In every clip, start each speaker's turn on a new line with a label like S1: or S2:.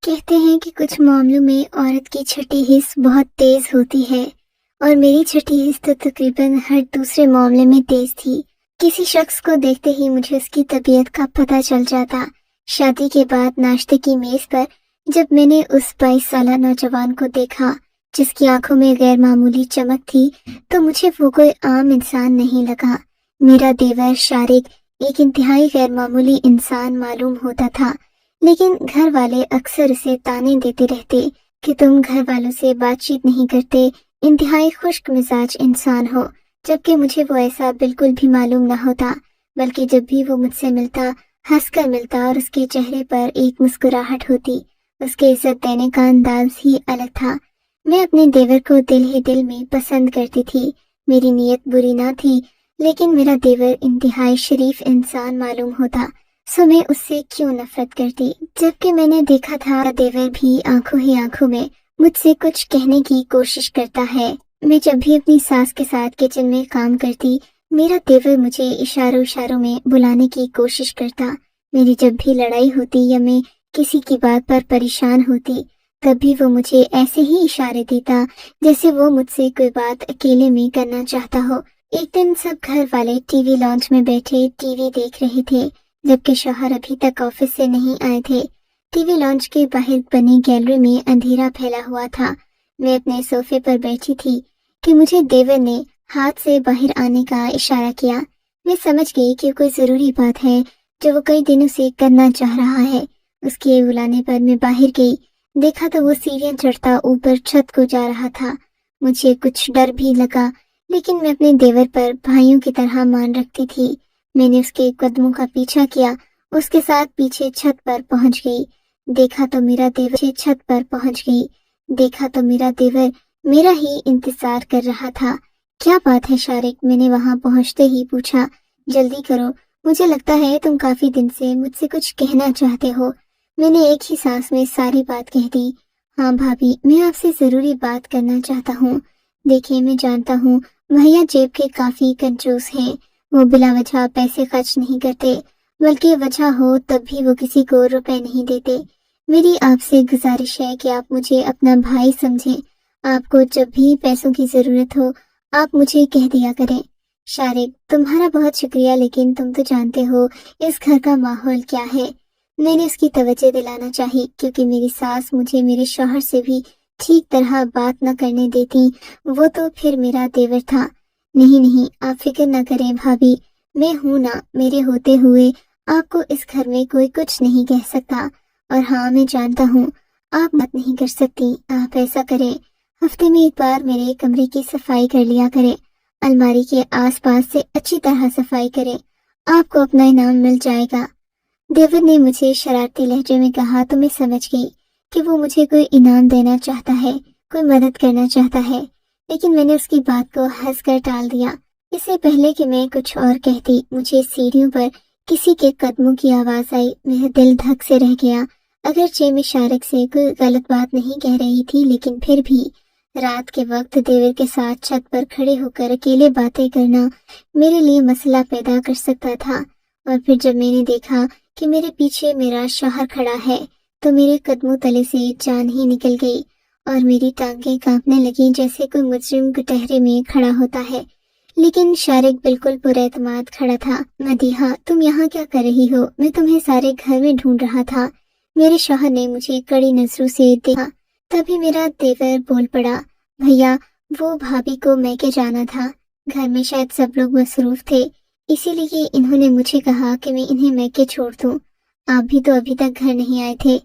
S1: کہتے ہیں کہ کچھ معاملوں میں عورت کی چھٹی حس بہت تیز ہوتی ہے، اور میری چھٹی حس تو تقریباً ہر دوسرے معاملے میں تیز تھی۔ کسی شخص کو دیکھتے ہی مجھے اس کی طبیعت کا پتہ چل جاتا۔ شادی کے بعد ناشتے کی میز پر جب میں نے اس 22 سالہ نوجوان کو دیکھا جس کی آنکھوں میں غیر معمولی چمک تھی، تو مجھے وہ کوئی عام انسان نہیں لگا۔ میرا دیور شارق ایک انتہائی غیر معمولی انسان معلوم ہوتا تھا، لیکن گھر والے اکثر اسے تانے دیتے رہتے کہ تم گھر والوں سے بات چیت نہیں کرتے، انتہائی خشک مزاج انسان ہو، جبکہ مجھے وہ ایسا بالکل بھی معلوم نہ ہوتا، بلکہ جب بھی وہ مجھ سے ملتا ہنس کر ملتا اور اس کے چہرے پر ایک مسکراہٹ ہوتی۔ اس کے عزت دینے کا انداز ہی الگ تھا۔ میں اپنے دیور کو دل ہی دل میں پسند کرتی تھی۔ میری نیت بری نہ تھی، لیکن میرا دیور انتہائی شریف انسان معلوم ہوتا، سو میں اس سے کیوں نفرت کرتی؟ جبکہ میں نے دیکھا تھا دیور بھی آنکھوں ہی آنکھوں میں مجھ سے کچھ کہنے کی کوشش کرتا ہے۔ میں جب بھی اپنی ساس کے ساتھ کچن میں کام کرتی، میرا دیور مجھے اشاروں میں بلانے کی کوشش کرتا۔ میری جب بھی لڑائی ہوتی یا میں کسی کی بات پر پریشان ہوتی، تب بھی وہ مجھے ایسے ہی اشارے دیتا جیسے وہ مجھ سے کوئی بات اکیلے میں کرنا چاہتا ہو۔ ایک دن سب گھر والے ٹی وی لانچ میں بیٹھے ٹی وی دیکھ رہے تھے، جبکہ شوہر ابھی تک آفس سے نہیں آئے تھے۔ ٹی وی لانچ کے باہر بنی گیلری میں اندھیرا پھیلا ہوا تھا۔ میں اپنے صوفے پر بیٹھی تھی کہ مجھے دیور نے ہاتھ سے باہر آنے کا اشارہ کیا۔ میں سمجھ گئی کہ کوئی ضروری بات ہے جو وہ کئی دنوں سے کرنا چاہ رہا ہے۔ اس کے بلانے پر میں باہر گئی، دیکھا تو وہ سیڑھیاں چڑھتا اوپر چھت کو جا رہا تھا۔ مجھے کچھ ڈر بھی لگا، لیکن میں اپنے دیور پر بھائیوں کی طرح مان رکھتی تھی۔ میں نے اس کے قدموں کا پیچھا کیا، اس کے ساتھ پیچھے چھت پر پہنچ گئی۔ دیکھا تو میرا دیور میرا ہی انتظار کر رہا تھا۔ کیا بات ہے شارق؟ میں نے وہاں پہنچتے ہی پوچھا۔ جلدی کرو، مجھے لگتا ہے تم کافی دن سے مجھ سے کچھ کہنا چاہتے ہو۔ میں نے ایک ہی سانس میں ساری بات کہہ دی۔ ہاں بھابھی، میں آپ سے ضروری بات کرنا چاہتا ہوں۔ دیکھیں، میں جانتا ہوں بھیا جیب کے کافی کنجوس ہیں، وہ بلا وجہ پیسے خرچ نہیں کرتے، بلکہ وجہ ہو تب بھی وہ کسی کو روپے نہیں دیتے۔ میری آپ سے گزارش ہے کہ آپ مجھے اپنا بھائی سمجھیں۔ آپ کو جب بھی پیسوں کی ضرورت ہو آپ مجھے کہہ دیا کریں۔ شارق، تمہارا بہت شکریہ، لیکن تم تو جانتے ہو اس گھر کا ماحول کیا ہے۔ میں نے اس کی توجہ دلانا چاہی، کیونکہ میری ساس مجھے میرے شوہر سے بھی ٹھیک طرح بات نہ کرنے دیتی، وہ تو پھر میرا دیور تھا۔ نہیں، آپ فکر نہ کریں بھابھی، میں ہوں نا، میرے ہوتے ہوئے آپ کو اس گھر میں کوئی کچھ نہیں کہہ سکتا۔ اور ہاں، میں جانتا ہوں آپ بات نہیں کر سکتی۔ آپ ایسا کریں، ہفتے میں ایک بار میرے کمرے کی صفائی کر لیا کریں، الماری کے آس پاس سے اچھی طرح صفائی کریں، آپ کو اپنا انعام مل جائے گا۔ دیور نے مجھے شرارتی لہجے میں کہا تو میں سمجھ گئی کہ وہ مجھے کوئی انعام دینا چاہتا ہے، کوئی مدد کرنا چاہتا ہے، لیکن میں نے اس کی بات کو ہنس کر ٹال دیا۔ اس سے پہلے کہ میں کچھ اور کہتی، مجھے سیڑھیوں پر کسی کے قدموں کی آواز آئی۔ میرا دل دھک سے رہ گیا۔ اگرچہ میں شارق سے کوئی غلط بات نہیں کہہ رہی تھی، لیکن پھر بھی رات کے وقت دیور کے ساتھ چھت پر کھڑے ہو کر اکیلے باتیں کرنا میرے لیے مسئلہ پیدا کر سکتا تھا۔ اور پھر جب میں نے دیکھا کہ میرے پیچھے میرا شوہر کھڑا ہے تو میرے قدموں تلے سے جان ہی نکل گئی اور میری ٹانگیں کانپنے لگیں جیسے کوئی مجرم کٹہرے میں کھڑا ہوتا ہے۔ لیکن شارق بالکل پر اعتماد کھڑا تھا۔ مدیحہ، تم یہاں کیا کر رہی ہو؟ میں تمہیں سارے گھر میں ڈھونڈ رہا تھا۔ میرے شوہر نے مجھے کڑی نظروں سے دیکھا، تبھی میرا دیور بول پڑا، بھیا وہ بھابھی کو میکے جانا تھا، گھر میں شاید سب لوگ مصروف تھے، اسی لیے انہوں نے مجھے کہا کہ میں انہیں میکے چھوڑ دوں۔ آپ بھی تو ابھی تک گھر نہیں آئے تھے۔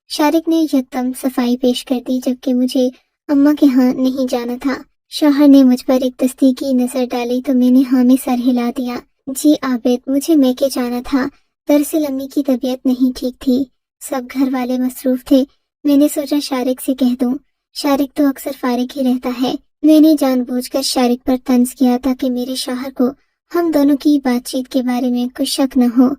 S1: شارق نے یکدم صفائی پیش کر دی، جبکہ مجھے اماں کے ہاں نہیں جانا تھا۔ شوہر نے مجھ پر ایک تصدیقی نظر ڈالی تو میں نے ہاں میں سر ہلا دیا۔ جی عابد، مجھے میکے جانا تھا، دراصل امی کی طبیعت نہیں ٹھیک تھی، سب گھر والے مصروف تھے، میں نے سوچا شارق سے کہہ دوں، شارق تو اکثر فارغ ہی رہتا ہے۔ میں نے جان بوجھ کر شارق پر طنز کیا تاکہ میرے شوہر کو ہم دونوں کی بات چیت کے بارے میں کچھ شک نہ ہو۔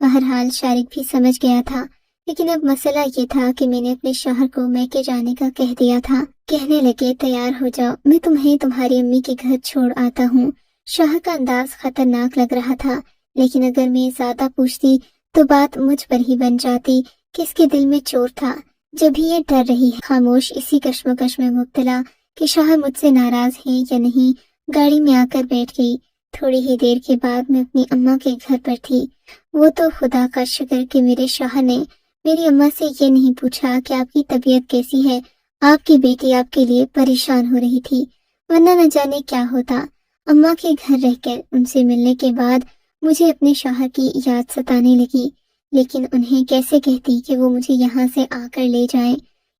S1: بہرحال شارق بھی سمجھ گیا تھا، لیکن اب مسئلہ یہ تھا کہ میں نے اپنے شوہر کو میکے جانے کا کہہ دیا تھا۔ کہنے لگے، تیار ہو جاؤ، میں تمہیں تمہاری امی کے گھر چھوڑ آتا ہوں۔ شوہر کا انداز خطرناک لگ رہا تھا، لیکن اگر میں زیادہ پوچھتی تو بات مجھ پر ہی بن جاتی کہ اس کے دل میں چور تھا۔ जो भी ये डर रही है, खामोश इसी कश्मकश में मुब्तला कि शौहर मुझसे नाराज है या नहीं, गाड़ी में आकर बैठ गई। थोड़ी ही देर के बाद मैं अपनी अम्मा के घर पर थी। वो तो खुदा का शुक्र कि मेरे शौहर ने मेरी अम्मा से ये नहीं पूछा कि आपकी तबीयत कैसी है, आपकी बेटी आपके लिए परेशान हो रही थी, वरना न जाने क्या होता। अम्मा के घर रहकर उनसे मिलने के बाद मुझे अपने शौहर की याद सताने लगी, लेकिन उन्हें कैसे कहती कि वो मुझे यहाँ से आकर ले जाएं।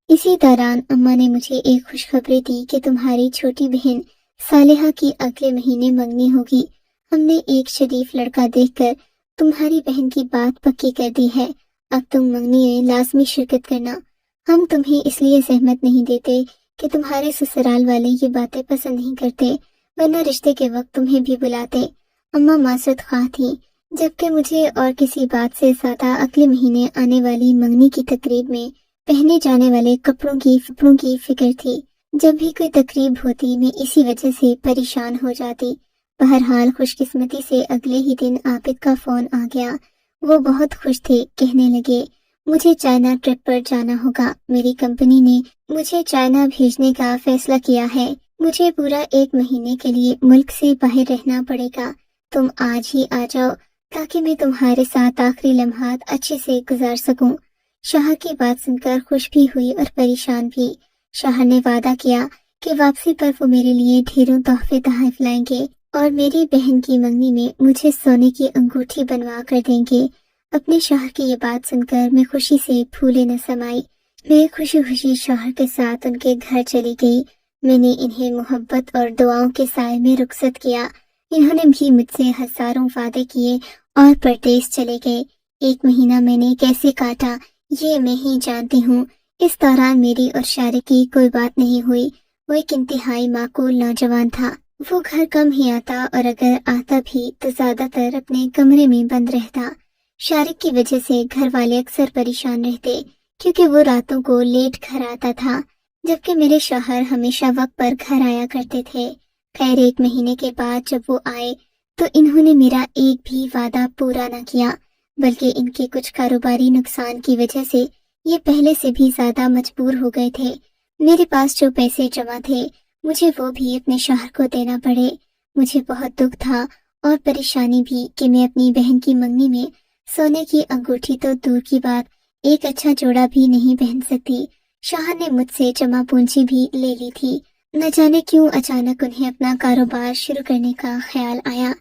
S1: इसी दौरान अम्मा ने मुझे एक खुशखबरी दी कि तुम्हारी छोटी बहन सालेहा की अगले महीने मंगनी होगी। हमने एक शरीफ लड़का देखकर तुम्हारी बहन की बात पक्की कर दी है। अब तुम मंगनी में लाजमी शिरकत करना। हम तुम्हें इसलिए सहमत नहीं देते कि तुम्हारे ससुराल वाले ये बातें पसंद नहीं करते, वरना रिश्ते के वक्त तुम्हें भी बुलाते। अम्मा मासरत ख्वाह थी, जबकि मुझे और किसी बात से ज्यादा अगले महीने आने वाली मंगनी की तकरीब में पहने जाने वाले कपड़ों की फिक्र थी। जब भी कोई तकरीब होती मैं इसी वजह से परेशान हो जाती। बहरहाल खुशकिस्मती से अगले ही दिन आबिद का फोन आ गया। वो बहुत खुश थे, कहने लगे मुझे चाइना ट्रिप पर जाना होगा। मेरी कंपनी ने मुझे चाइना भेजने का फैसला किया है। मुझे पूरा 1 महीने के लिए मुल्क से बाहर रहना पड़ेगा। तुम आज ही आ जाओ ताकि मैं तुम्हारे साथ आखिरी लम्हात अच्छे से गुजार सकूं। शौहर की बात सुनकर खुश भी हुई और परेशान भी। शौहर ने वादा किया कि वापसी पर वो मेरे लिए ढेरों तोहफे तहफ लाएंगे और मेरी बहन की मंगनी में मुझे सोने की अंगूठी बनवा कर देंगे। अपने शौहर की ये बात सुनकर मैं खुशी से फूले न समाई। मैं खुशी खुशी शौहर के साथ उनके घर चली गई। मैंने इन्हें मोहब्बत और दुआओं के साए में रुखसत किया। इन्होंने भी मुझसे हजारों वादे किए और परदेश चले गए। 1 महीना मैंने कैसे काटा ये मैं ही जानती हूँ। इस दौरान मेरी और शारिक की कोई बात नहीं हुई। वो एक इंतहाई माकूल नौजवान था। वो घर कम ही आता और अगर आता भी तो ज्यादातर अपने कमरे में बंद रहता। शारिक की वजह से घर वाले अक्सर परेशान रहते, क्योंकि वो रातों को लेट घर आता था, जबकि मेरे शौहर हमेशा वक्त पर घर आया करते थे। खैर 1 महीने के बाद जब वो आए तो इन्होंने मेरा एक भी वादा पूरा न किया, बल्कि इनके कुछ कारोबारी नुकसान की वजह से ये पहले से भी ज्यादा मजबूर हो गए थे। मेरे पास जो पैसे जमा थे मुझे वो भी अपने शौहर को देना पड़े। मुझे बहुत दुख था और परेशानी भी कि मैं अपनी बहन की मंगनी में सोने की अंगूठी तो दूर की बात, एक अच्छा जोड़ा भी नहीं पहन सकती। शौहर ने मुझसे जमा पूंजी भी ले ली थी। न जाने क्यों अचानक उन्हें अपना कारोबार शुरू करने का ख्याल आया।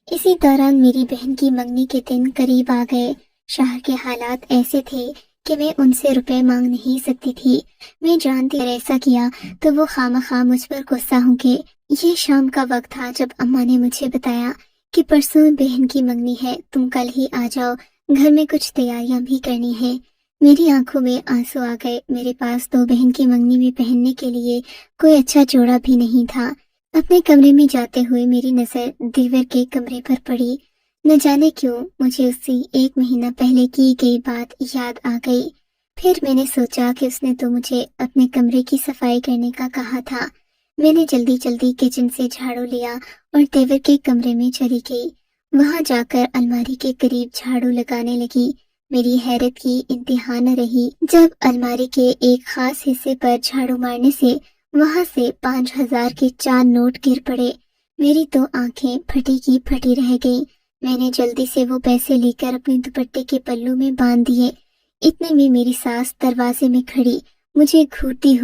S1: इसी दौरान मेरी बहन की मंगनी के दिन करीब आ गए। शौहर के हालात ऐसे थे कि मैं उनसे रुपए मांग नहीं सकती थी। मैं जानती अगर ऐसा किया तो वो खामखा मुझ पर गुस्सा होंगे। ये शाम का वक्त था जब अम्मा ने मुझे बताया कि परसों बहन की मंगनी है, तुम कल ही आ जाओ, घर में कुछ तैयारियां भी करनी है। मेरी आंखों में आंसू आ गए। मेरे पास तो बहन की मंगनी में पहनने के लिए कोई अच्छा जोड़ा भी नहीं था। अपने कमरे में जाते हुए मेरी नजर दीवर के कमरे पर पड़ी। न जाने क्यों मुझे उससे 1 महीना पहले की गई बात याद आ गई। फिर मैंने सोचा कि उसने तो मुझे अपने कमरे की सफाई करने का कहा था। मैंने जल्दी जल्दी किचन से झाड़ू लिया और देवर के कमरे में चली गई। वहां जाकर अलमारी के करीब झाड़ू लगाने लगी। मेरी हैरत की इंतहा न रही जब अलमारी के एक खास हिस्से पर झाड़ू मारने से वहां से 5,000 के 4 नोट गिर पड़े। मेरी तो आंखें फटी की फटी रह गईं। मैंने जल्दी से वो पैसे लेकर अपने दुपट्टे के पल्लू में बांध दिए। इतने में मेरी सास दरवाजे में खड़ी मुझे घूरती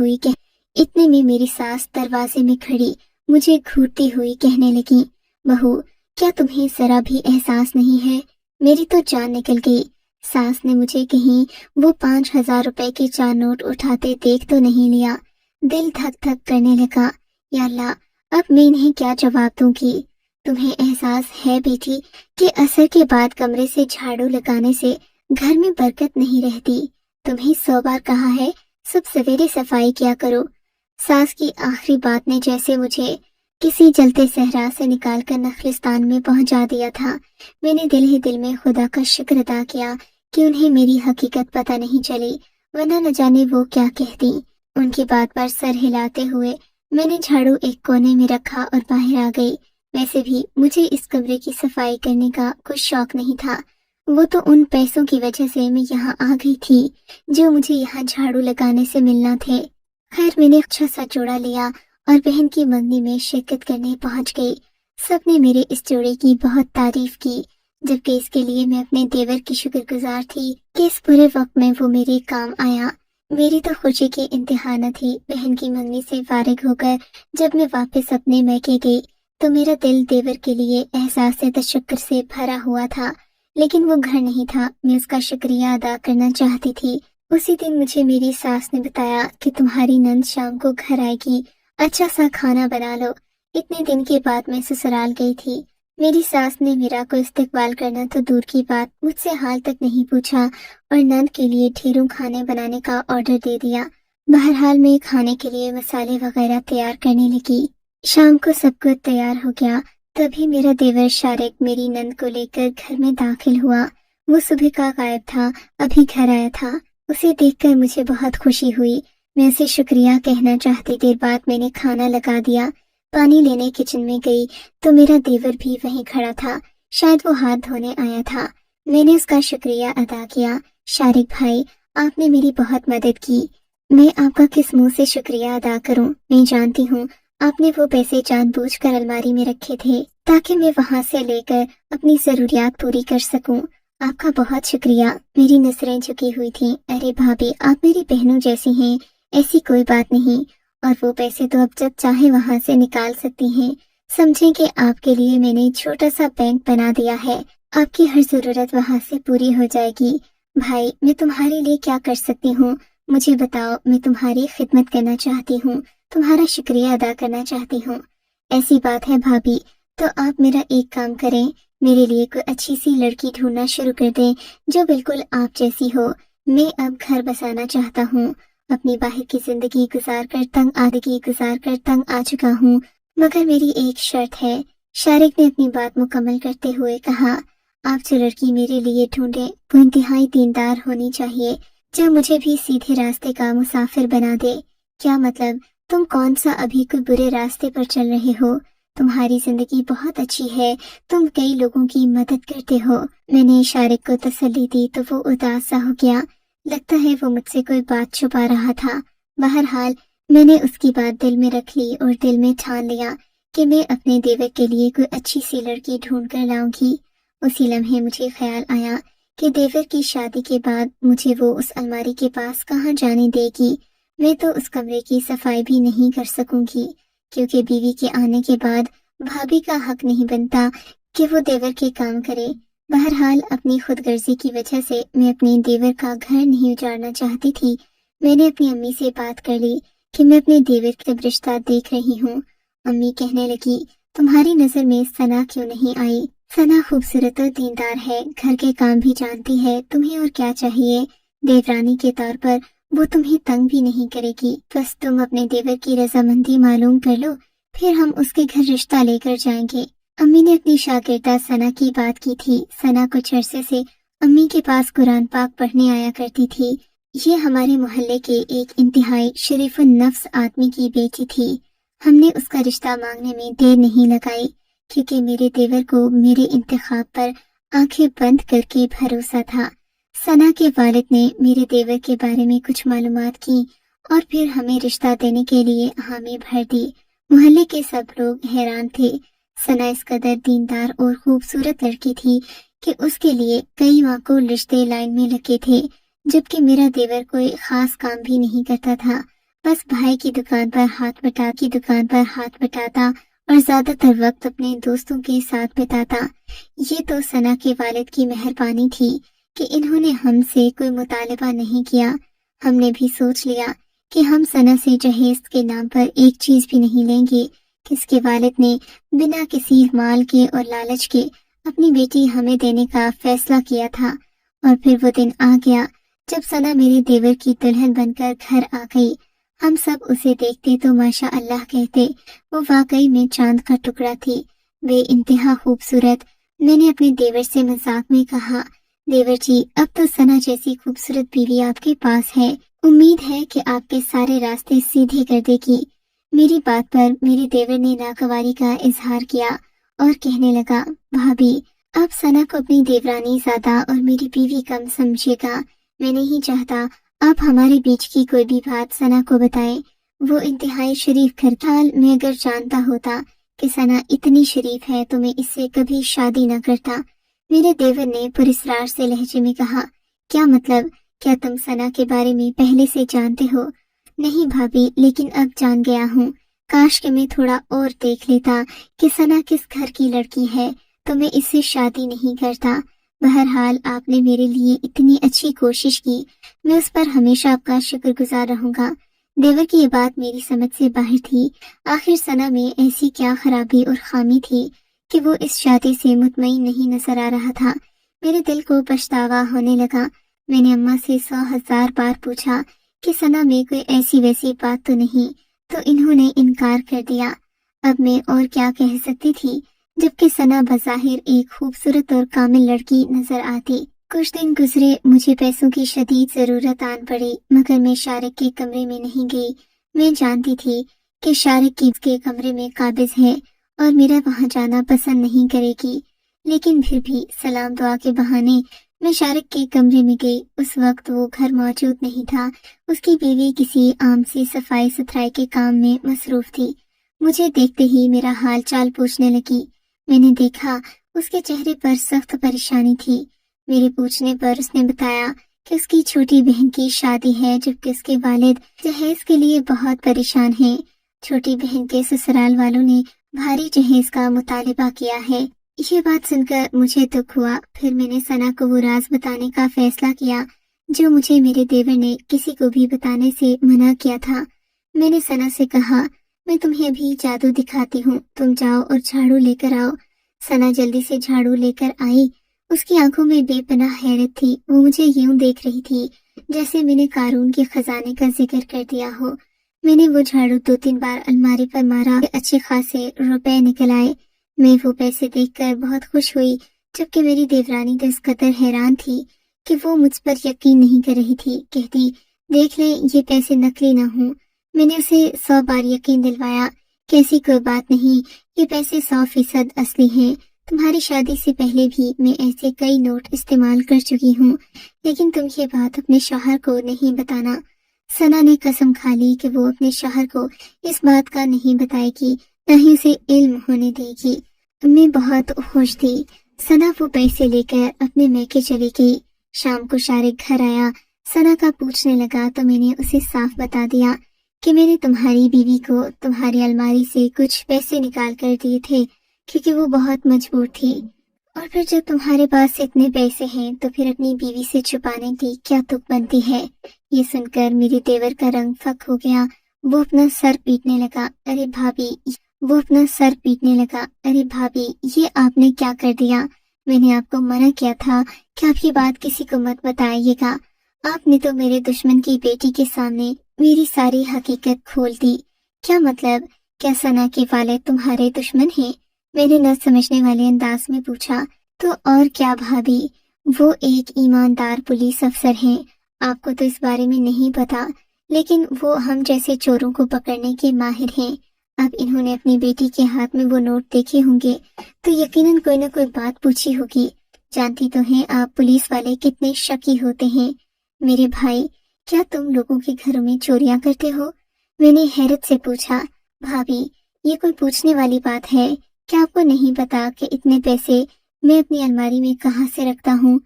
S1: हुई कहने लगी, बहू क्या तुम्हें जरा भी एहसास नहीं है? मेरी तो जान निकल गई। सास ने मुझे कहीं वो 5,000 रुपए के 4 नोट उठाते देख तो नहीं लिया। दिल धक धक करने लगा। या अल्लाह, अब मैं इन्हें क्या जवाब दूंगी? तुम्हें एहसास है बेटी कि असर के बाद कमरे से झाड़ू लगाने से घर में बरकत नहीं रहती। तुम्हें 100 बार कहा है सब सवेरे सफाई किया करो। सास की आखिरी बात ने जैसे मुझे किसी जलते सहरा से निकालकर नखलिस्तान में पहुंचा दिया था। मैंने दिल ही दिल में खुदा का शुक्र अदा किया कि उन्हें मेरी हकीकत पता नहीं चली, वरना न जाने वो क्या कहती। उनकी बात पर सर हिलाते हुए मैंने झाड़ू एक कोने में रखा और बाहर आ गई। वैसे भी मुझे इस कमरे की सफाई करने का कुछ शौक नहीं था। वो तो उन पैसों की वजह से मैं यहाँ आ गई थी जो मुझे यहाँ झाड़ू लगाने से मिलना थे। खैर मैंने अच्छा सा जोड़ा लिया और बहन की मंगनी में शिरकत करने पहुंच गई। सबने मेरे इस जोड़े की बहुत तारीफ की, जबकि इसके लिए मैं अपने देवर की शुक्रगुजार थी कि इस बुरे वक्त में वो मेरे काम आया। मेरी तो खुशी की इंतहा न थी। बहन की मंगनी से फारिग होकर जब मैं वापस अपने मैके गई तो मेरा दिल देवर के लिए एहसास तशक्कुर से भरा हुआ था, लेकिन वो घर नहीं था। मैं उसका शुक्रिया अदा करना चाहती थी। उसी दिन मुझे मेरी सास ने बताया कि तुम्हारी नंद शाम को घर आएगी, अच्छा सा खाना बना लो। इतने दिन के बाद मैं ससुराल गई थी। मेरी सास ने मेरा को इस्तकबाल करना तो दूर की बात, मुझसे हाल तक नहीं पूछा और नंद के लिए ढेरों खाने बनाने का ऑर्डर दे दिया। बहरहाल मैं खाने के लिए मसाले वगैरह तैयार करने लगी। शाम को सब कुछ तैयार हो गया, तभी मेरा देवर शारिक मेरी नंद को लेकर घर में दाखिल हुआ। वो सुबह का गायब था, अभी घर आया था। उसे देखकर मुझे बहुत खुशी हुई। मैं उसे शुक्रिया कहना चाहती, देर बाद मैंने खाना लगा दिया। पानी लेने किचन में गई तो मेरा देवर भी वहीं खड़ा था। शायद वो हाथ धोने आया था। मैंने उसका शुक्रिया अदा किया। शारिक भाई, आपने मेरी बहुत मदद की। मैं आपका किस मुंह से शुक्रिया अदा करूं? मैं जानती हूँ आपने वो पैसे जानबूझकर अलमारी में रखे थे ताकि मैं वहां से लेकर अपनी जरूरियात पूरी कर सकूं। आपका बहुत शुक्रिया। मेरी नजरें झुकी हुई थीं। अरे भाभी, आप मेरी बहनों जैसी हैं, ऐसी कोई बात नहीं। और वो पैसे तो अब जब चाहे वहां से निकाल सकती हैं। समझें कि आपके लिए मैंने छोटा सा बैंक बना दिया है। आपकी हर जरूरत वहां से पूरी हो जाएगी। भाई, मैं तुम्हारे लिए क्या कर सकती हूँ? मुझे बताओ। मैं तुम्हारी खिदमत करना चाहती हूँ, तुम्हारा शुक्रिया अदा करना चाहती हूँ। ऐसी बात है भाभी, तो आप मेरा एक काम करें, मेरे लिए कोई अच्छी सी लड़की ढूंढना शुरू कर दें जो बिल्कुल आप जैसी हो। मैं अब घर बसाना चाहता हूँ। अपनी बाहर की जिंदगी गुजार कर तंग आ चुका हूँ, मगर मेरी एक शर्त है। शारिक ने अपनी बात मुकम्मल करते हुए कहा, आप जो लड़की मेरे लिए ढूंढे वो इंतहाई दीनदार होनी चाहिए, जो मुझे भी सीधे रास्ते का मुसाफिर बना दे। क्या मतलब? तुम कौन सा अभी कोई बुरे रास्ते पर चल रहे हो? तुम्हारी जिंदगी बहुत अच्छी है, तुम कई लोगों की मदद करते हो। मैंने शारिक को तसल्ली दी तो वो उदास सा हो गया। लगता है वो मुझसे कोई बात छुपा रहा था। बहरहाल मैंने उसकी बात दिल में रख ली और दिल में ठान लिया कि मैं अपने देवर के लिए कोई अच्छी सी लड़की ढूंढ कर लाऊंगी। उसी लम्हे मुझे ख्याल आया कि देवर की शादी के बाद मुझे वो उस अलमारी के पास कहाँ जाने देगी। मैं तो उस कमरे की सफाई भी नहीं कर सकूंगी, क्योंकि बीवी के आने के बाद भाभी का हक नहीं बनता कि वो देवर के काम करे। बहरहाल अपनी खुदगर्जी की वजह से मैं अपने देवर का घर नहीं उजाड़ना चाहती थी। मैंने अपनी अम्मी से बात कर ली कि मैं अपने देवर का रिश्ता देख रही हूँ। अम्मी कहने लगी, तुम्हारी नजर में सना क्यों नहीं आई? सना खूबसूरत और दीनदार है, घर के काम भी जानती है, तुम्हें और क्या चाहिए? देवरानी के तौर पर वो तुम्हें तंग भी नहीं करेगी। बस तुम अपने देवर की रजामंदी मालूम कर लो, फिर हम उसके घर रिश्ता लेकर जाएंगे। अम्मी ने अपनी शागिर्दा सना की बात की थी। सना कुछ अरसे से अम्मी के पास कुरान पाक पढ़ने आया करती थी। ये हमारे मोहल्ले के एक इंतहाई शरीफुन नफ्स आदमी की बेटी थी। हमने उसका रिश्ता मांगने में देर नहीं लगाई, क्योंकि मेरे देवर को मेरे इंतखाब पर आंखें बंद करके भरोसा था। सना के वालिद ने मेरे देवर के बारे में कुछ मालूमात की और फिर हमें रिश्ता देने के लिए हामी भर दी। मोहल्ले के सब लोग हैरान थे। सना इस कदर दीनदार और खूबसूरत लड़की थी कि उसके लिए कई माकूल रिश्ते लाइन में लगे थे, जबकि मेरा देवर कोई खास काम भी नहीं करता था। बस भाई की दुकान पर हाथ बटाता और ज्यादातर वक्त अपने दोस्तों के साथ बिताता। ये तो सना के वालिद की मेहरबानी थी कि इन्होंने हमसे कोई मुतालिबा नहीं किया। हमने भी सोच लिया कि हम सना से जहेज के नाम पर एक चीज भी नहीं लेंगे। किसके वालिद ने बिना किसी माल के और लालच के अपनी बेटी हमें देने का फैसला किया था। और फिर वो दिन आ गया जब सना मेरे देवर की दुल्हन बनकर घर आ गई। हम सब उसे देखते तो माशा अल्लाह कहते। वो वाकई में चांद का टुकड़ा थी, वे इंतहा खूबसूरत। मैंने अपने देवर से मजाक में कहा, देवर जी, अब तो सना जैसी खूबसूरत बीवी आपके पास है, उम्मीद है कि आपके सारे रास्ते सीधे कर देगी। मेरी बात पर मेरे देवर ने नागवारी का इजहार किया और कहने लगा, भाभी, आप सना को अपनी देवरानी ज़्यादा और मेरी बीवी कम समझिएगा। मैं नहीं चाहता आप हमारे बीच की कोई भी बात सना को बताएं। वो इंतहाई शरीफ घर था। मैं अगर जानता होता कि सना इतनी शरीफ है तो मैं इससे कभी शादी न करता। मेरे देवर ने पुरस्कार से लहजे में कहा, क्या मतलब? क्या तुम सना के बारे में पहले से जानते हो? नहीं भाभी, लेकिन अब जान गया हूँ। काश कि मैं थोड़ा और देख लेता कि सना किस घर की लड़की है तो मैं इससे शादी नहीं करता। बहरहाल आपने मेरे लिए इतनी अच्छी कोशिश की, मैं उस पर हमेशा आपका शुक्रगुजार रहूंगा। देवर की ये बात मेरी समझ से बाहर थी। आखिर सना में ऐसी क्या खराबी और खामी थी कि वो इस शादी से मुतमईन नहीं नजर आ रहा था। मेरे दिल को पछतावा होने लगा। मैंने अम्मा से 100,000 बार पूछा कि सना में कोई ऐसी वैसी बात तो नहीं, तो इन्होंने इनकार कर दिया। अब मैं और क्या कह सकती थी, जबकि सना बज़ाहिर एक खूबसूरत और कामिल लड़की नजर आती। कुछ दिन गुजरे, मुझे पैसों की शदीद जरूरत आन पड़ी, मगर मैं शारिक के कमरे में नहीं गई। मैं जानती थी कि शारिक के कमरे में काबिज है और मेरा वहां जाना पसंद नहीं करेगी, लेकिन फिर भी सलाम दुआ के बहाने मैं शारिक के कमरे में गई। उस वक्त वो घर मौजूद नहीं था। उसकी बीवी किसी आम सी सफाई सुथराई के काम में मसरूफ थी। मुझे देखते ही मेरा हाल चाल पूछने लगी। मैंने देखा उसके चेहरे पर सख्त परेशानी थी। मेरे पूछने पर उसने बताया कि उसकी छोटी बहन की शादी है, जबकि उसके वालिद जहेज के लिए बहुत परेशान हैं। छोटी बहन के ससुराल वालों ने भारी जहेज का मुतालिबा किया है। ये बात सुनकर मुझे दुख हुआ। फिर मैंने सना को वो राज बताने का फैसला किया जो मुझे मेरे देवर ने किसी को भी बताने से मना किया था। मैंने सना से कहा, मैं तुम्हें अभी जादू दिखाती हूँ, तुम जाओ और झाड़ू लेकर आओ। सना जल्दी से झाड़ू लेकर आई। उसकी आंखों में बेपनाह हैरत थी। वो मुझे यूं देख रही थी जैसे मैंने कारून के खजाने का जिक्र कर दिया हो। मैंने वो झाड़ू 2-3 बार अलमारी पर मारा। अच्छे खासे रुपए निकल आए। मैं वो पैसे देखकर बहुत खुश हुई, जबकि मेरी देवरानी तो इस कदर हैरान थी कि वो मुझ पर यकीन नहीं कर रही थी। कहती, देख ले, ये पैसे नकली ना हो। मैंने उसे 100 बार यकीन दिलवाया कि ऐसी कोई बात नहीं, ये पैसे 100% असली हैं। तुम्हारी शादी से पहले भी मैं ऐसे कई नोट इस्तेमाल कर चुकी हूँ, लेकिन तुम ये बात अपने शौहर को नहीं बताना। सना ने कसम खा ली कि वो अपने शौहर को इस बात का नहीं बताएगी, न ही उसे इल्म होने देगी। मैं बहुत खुश थी। सना वो पैसे लेकर अपने मैके चली गई। शाम को शारिक घर आया। सना का पूछने लगा तो मैंने उसे साफ बता दिया कि मैंने तुम्हारी बीवी को तुम्हारी अलमारी से कुछ पैसे निकाल कर दिए थे, क्योंकि वो बहुत मजबूर थी। और फिर जब तुम्हारे पास इतने पैसे हैं तो फिर अपनी बीवी से छुपाने की क्या तुक बनती है। ये सुनकर मेरे देवर का रंग फक हो गया। वो अपना सर पीटने लगा। अरे भाभी, अरे भाभी, ये आपने क्या कर दिया? मैंने आपको मना किया था कि आप ये बात किसी को मत बताइएगा। आपने तो मेरे दुश्मन की बेटी के सामने मेरी सारी हकीकत खोल दी। क्या मतलब? क्या सना के वालिद तुम्हारे दुश्मन हैं? मैंने न समझने वाले अंदाज में पूछा। तो और क्या भाभी, वो एक ईमानदार पुलिस अफसर हैं। आपको तो इस बारे में नहीं पता, लेकिन वो हम जैसे चोरों को पकड़ने के माहिर हैं। अब इन्होंने अपनी बेटी के हाथ में वो नोट देखे होंगे तो यकीनन कोई न कोई बात पूछी होगी। जानती तो हैं आप पुलिस वाले कितने शकी होते हैं। मेरे भाई, क्या तुम लोगों के घरों में चोरियां करते हो? मैंने हैरत से पूछा। भाभी, ये कोई पूछने वाली बात है? क्या आपको नहीं पता कि इतने पैसे मैं अपनी अलमारी में कहाँ से रखता हूँ?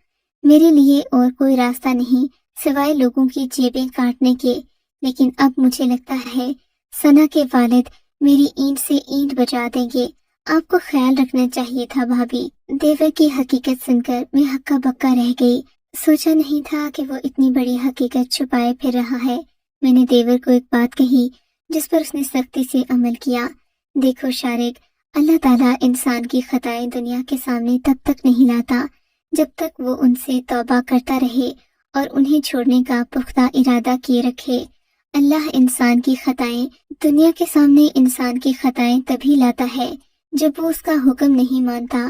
S1: मेरे लिए और कोई रास्ता नहीं सिवाय लोगों की जेबें काटने के। लेकिन अब मुझे लगता है सना के वालिद मेरी ईंट से ईंट बजा देंगे। आपको ख्याल रखना चाहिए था भाभी। देवर की हकीकत सुनकर मैं हक्का बक्का रह गई। सोचा नहीं था कि वो इतनी बड़ी हकीकत छुपाए फिर रहा है। मैंने देवर को एक बात कही जिस पर उसने सख्ती से अमल किया। देखो शारिक, अल्लाह ताला इंसान की खताएं दुनिया के सामने तब तक नहीं लाता जब तक वो उनसे तौबा करता रहे और उन्हें छोड़ने का पुख्ता इरादा किए रखे। अल्लाह इंसान की खताएं दुनिया के सामने इंसान की खताएं तभी लाता है जब वो उसका हुक्म नहीं मानता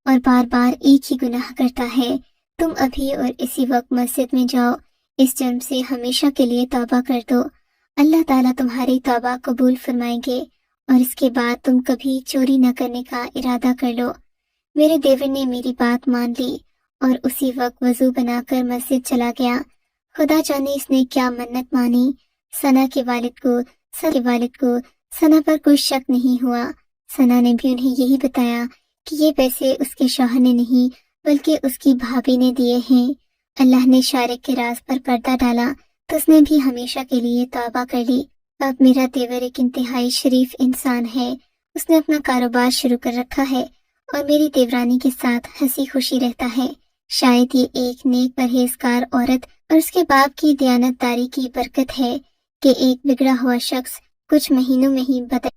S1: और बार बार एक ही गुनाह करता है। तुम अभी और इसी वक्त मस्जिद में जाओ, इस जन्म से हमेशा के लिए तौबा कर दो। अल्लाह ताला तुम्हारी तौबा कबूल फरमाएंगे और इसके बाद तुम कभी चोरी न करने का इरादा कर लो। میرے دیور نے میری بات مان لی اور اسی وقت وضو بنا کر مسجد چلا گیا۔ خدا جانے اس نے کیا منت مانی۔ ثنا کے والد کو ثنا پر کوئی شک نہیں ہوا۔ ثنا نے بھی انہیں یہی بتایا کہ یہ پیسے اس کے شوہر نے نہیں بلکہ اس کی بھابھی نے دیے ہیں۔ اللہ نے شارق کے راز پر پردہ ڈالا تو اس نے بھی ہمیشہ کے لیے توبہ کر لی۔ اب میرا دیور ایک انتہائی شریف انسان ہے۔ اس نے اپنا کاروبار شروع کر رکھا ہے اور میری دیورانی کے ساتھ ہنسی خوشی رہتا ہے۔ شاید یہ ایک نیک پرہیزگار عورت اور اس کے باپ کی دیانت داری کی برکت ہے کہ ایک بگڑا ہوا شخص کچھ مہینوں میں ہی بدل